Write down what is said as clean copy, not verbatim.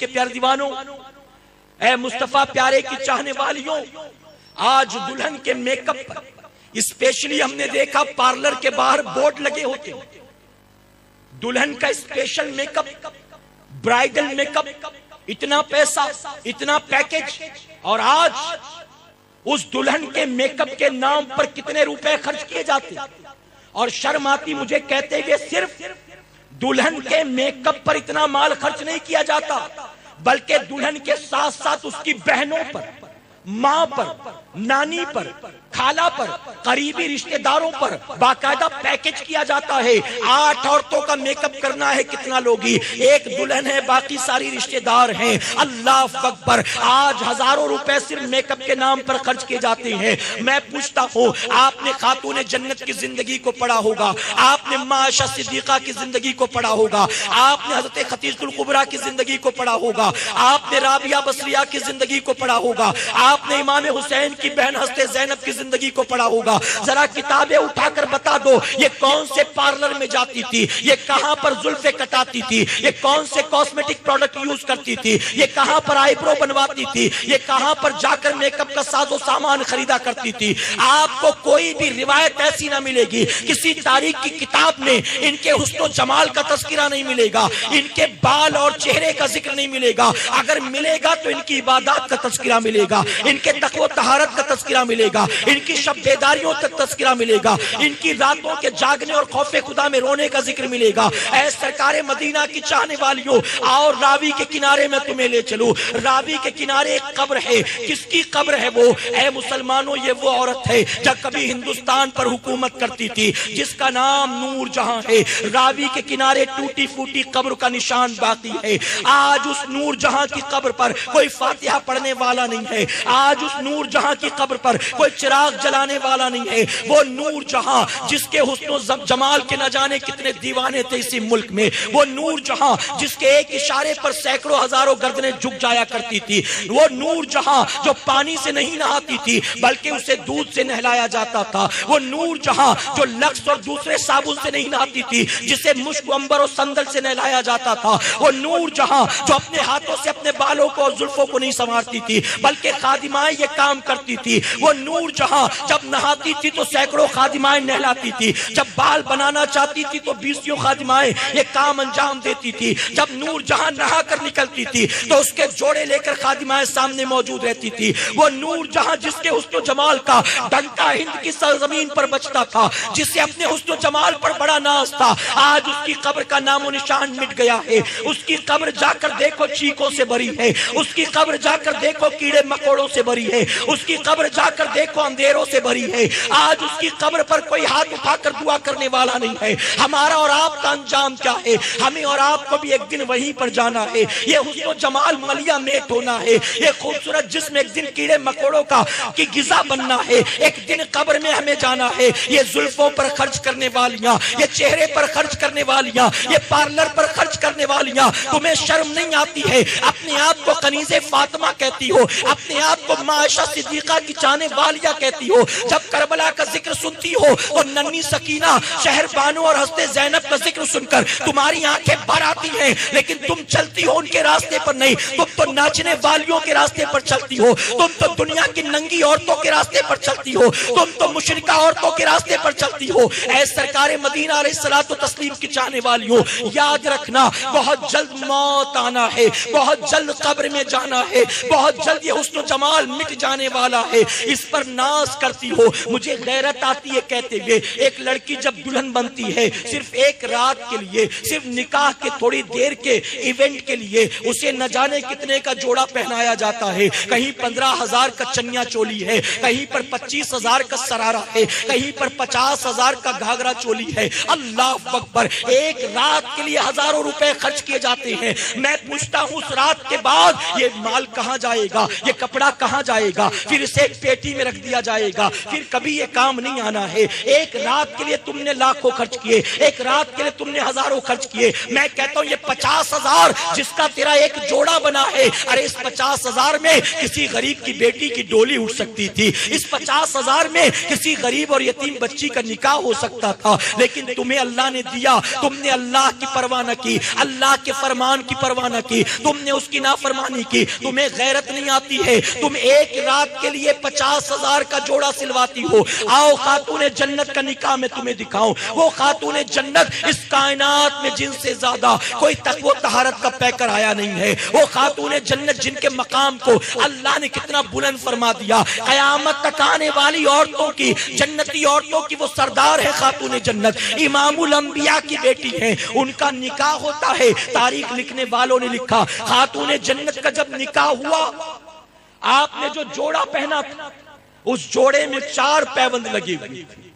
کے پیار دیوانوں، اے مصطفیٰ پیارے کی چاہنے والیوں، آج دلہن کے میک اپ پر اسپیشلی ہم نے دیکھا پارلر کے باہر بورڈ لگے ہوتے ہیں، دلہن کا special make up, bridal make up, اتنا پیسہ، اتنا پیکج، اور آج اس دلہن کے میک اپ کے نام پر کتنے روپے خرچ کیے جاتے ہیں۔ اور شرم آتی مجھے کہتے ہوئے، صرف دلہن کے میک اپ پر اتنا مال خرچ نہیں کیا جاتا، بلکہ دلہن کے ساتھ ساتھ اس کی بہنوں پر، ماں پر، نانی پر، خالہ پر، قریبی رشتہ داروں پر باقاعدہ پیکج کیا جاتا ہے۔ 8 عورتوں کا میک اپ کرنا ہے، کتنا لوگی؟ ایک دلہن ہے، باقی ساری رشتہ دار ہیں۔ اللہ اکبر، آج ہزاروں روپے صرف میک اپ کے نام پر خرچ کیے جاتے ہیں۔ میں پوچھتا ہوں، آپ نے خاتون جنت کی زندگی کو پڑھا ہوگا، آپ نے ماں عائشہ صدیقہ کی زندگی کو پڑھا ہوگا، آپ نے حضرت خدیجہ الکبریٰ کی زندگی کو پڑھا ہوگا، آپ نے رابعہ بصریہ کی زندگی کو پڑھا ہوگا، آپ نے امام حسین کی بہن حضرت زینب کی زندگی کو پڑھا ہوگا۔ ذرا کتابیں اٹھا کر بتا دو، یہ کون سے پارلر میں جاتی تھی، یہ کہاں پر زلفیں کٹاتی تھی، یہ کون سے کاسمیٹک پروڈکٹ یوز کرتی تھی، یہ کہاں پر آئی برو بنواتی تھی، یہ کہاں پر جا کر میک اپ کا ساز و سامان خریدا کرتی تھی۔ آپ کو کوئی بھی روایت ایسی نہ ملے گی، کسی تاریخ کی کتاب میں ان کے حسن و جمال کا تذکرہ نہیں ملے گا، ان کے بال اور چہرے کا ذکر نہیں ملے گا۔ اگر ملے گا تو ان کی عبادات کا تذکرہ ملے گا، ان کے تقوی و طہارت کا تذکرہ ملے گا، ان کی شب بیداریوں تک تذکرہ ملے گا، ان کی راتوں کے جاگنے اور خوف خدا میں رونے کا ذکر ملے گا۔ اے سرکار مدینہ کی چاہنے والیوں، آؤ راوی کے کنارے میں تمہیں لے چلوں۔ راوی کے کنارے ایک قبر ہے، کس کی قبر ہے وہ؟ اے مسلمانوں، یہ وہ عورت ہے جو کبھی ہندوستان پر حکومت کرتی تھی، جس کا نام نور جہاں ہے۔ راوی کے کنارے ٹوٹی پھوٹی قبر کا نشان باقی ہے۔ آج اس نور جہاں کی قبر پر کوئی فاتحہ پڑھنے والا نہیں ہے، آج اس نور جہاں کی قبر پر کوئی چراغ جلانے والا نہیں ہے۔ وہ نور جہاں جس کے حسن و جمال کے نہ جانے کتنے دیوانے تھے اسی ملک میں، وہ نور جہاں جس کے ایک اشارے پر سینکڑوں ہزاروں گردنیں جھک جایا کرتی تھی، وہ نور جہاں جو پانی سے نہیں نہاتی تھی بلکہ اسے دودھ سے نہلایا جاتا تھا، وہ نور جہاں جو لکس اور دوسرے صابن سے نہیں نہاتی تھی جسے مشک عنبر اور سندل سے نہلایا جاتا تھا، وہ نور جہاں جو اپنے ہاتھوں سے اپنے بالوں کو اور زلفوں کو نہیں سنوارتی تھی بلکہ خادمائیں یہ کام کرتی تھی، وہ نور جہاں جب نہاتی تھی تو سینکڑوں خادمائیں نہلاتی تھی، جب بال بنانا چاہتی تھی تو 20 خادمائیں یہ کام انجام دیتی تھی، جب نور جہاں نہا کر نکلتی تھی تو اس کے جوڑے لے کر خادمائیں سامنے موجود رہتی تھی، وہ نور جہاں جس کے حسن و جمال کا ڈنکا ہند کی سرزمین پر بجتا تھا، جسے اپنے حسن و جمال پر بڑا ناز تھا، آج اس کی قبر کا نام و نشان مٹ گیا ہے۔ اس کی قبر جا کر دیکھو چیخوں سے بھری ہے، اس کی قبر جا کر دیکھو کیڑے مکوڑوں سے بھری ہے، اس کی قبر جا کر دیکھو اندھیروں سے بھری ہے۔ آج اس کی قبر پر کوئی ہاتھ اٹھا کر دعا کرنے والا نہیں ہے۔ ہمارا اور آپ کا انجام کیا ہے؟ ہمیں اور آپ کو بھی ایک دن وہیں پر جانا ہے۔ یہ حسن و جمال ملیا میٹ ہونا ہے، یہ خوبصورت جسم ایک دن کیڑے مکوڑوں کی غذا بننا ہے، ایک دن قبر میں ہمیں جانا ہے۔ یہ زلفوں پر خرچ کرنے والیاں، یہ چہرے پر خرچ کرنے والیاں، یہ پارلر پر خرچ کرنے والیاں، تمہیں شرم نہیں آتی ہے؟ اپنے آپ کو کنیز فاطمہ کہتی ہو، اپنے آپ کو ماں عائشہ صدیقہ کی چاہنے والیاں کہتی ہو، جب کربلا کا ذکر سنتی ہو تو ننھی سکینہ، شہر بانو اور حضرت زینب کا ذکر سن کر تمہاری آنکھیں بھر آتی ہیں، لیکن تم چلتی ہو ان کے راستے پر نہیں، تم تو ناچنے والیوں کے راستے پر چلتی ہو، تم تو دنیا کی ننگی عورتوں کے راستے پر چلتی ہو، تم تو مشرکہ عورتوں کے راستے پر چلتی ہو۔ اے سرکار مدینہ علیہ الصلوۃ والتسلیم کی چاہنے والیوں، یاد رکھنا بہت جلد موت آنا ہے، بہت جلد قبر میں جانا ہے، بہت جلد یہ حسن و جمال مٹ جانے والا ہے۔ اس پر ناز کرتی ہو، مجھے غیرت آتی ہے کہتے ہوئے، ایک لڑکی جب دلہن بنتی ہے صرف ایک رات کے لیے، صرف نکاح کے تھوڑی دیر کے ایونٹ کے لیے اسے نہ جانے کتنے کا جوڑا پہنایا جاتا ہے، کہیں 15,000 کا چنیا چولی ہے، کہیں پر 25,000 کا سرارا ہے، کہیں پر 50,000 کا گھاگرا چولی ہے۔ اللہ اکبر، ایک رات کے لیے ہزاروں روپے خرچ کیے جاتے ہیں۔ میں پوچھتا ہوں اس رات کے بعد یہ مال کہاں جائے گا، یہ کپڑا کہاں جائے گا؟ پھر اسے ایک پیٹی میں رکھ دیا جائے گا، پھر کبھی یہ کام نہیں آنا ہے۔ ایک رات کے لیے تم نے لاکھوں خرچ کیے، ایک رات کے لیے تم نے ہزاروں خرچ کیے، میں کہتا ہوں یہ 50,000 جس کا تیرا ایک جوڑا بنا ہے، ارے اس 50,000 میں کسی غریب کی بیٹی کی ڈولی اٹھ سکتی تھی، اس 50,000 میں کسی غریب اور یتیم بچی کا نکاح ہو سکتا تھا، لیکن تمہیں اللہ نے دیا، تم نے اللہ کی پرواہ نہ کی، اللہ کے فرمان کی پرواہ نہ کی، تم نے اس کی نافرمانی کی، تمہیں غیرت نہیں آتی ہے، تم ایک رات کے لیے 50,000 کا جوڑا سلواتی ہو۔ آؤ خاتون جنت کا نکاح میں تمہیں دکھاؤں، وہ خاتون جنت اس کائنات میں جن سے زیادہ کوئی تقوی طہارت کا پیکر آیا نہیں ہے، وہ خاتون جنت جن کے مقام کو اللہ نے کتنا بلند فرما دیا، قیامت تک آنے والی عورتوں کی، جنتی عورتوں کی وہ سردار ہے خاتون جنت، امام الانبیاء کی بیٹی ہیں، ان کا نکاح ہوتا ہے۔ تاریخ لکھنے والوں نے لکھا خاتون جنت کا جب نکاح ہوا، آپ نے جو جوڑا پہنا تھا اس جوڑے میں 4 پیوند لگے ہوئے تھے۔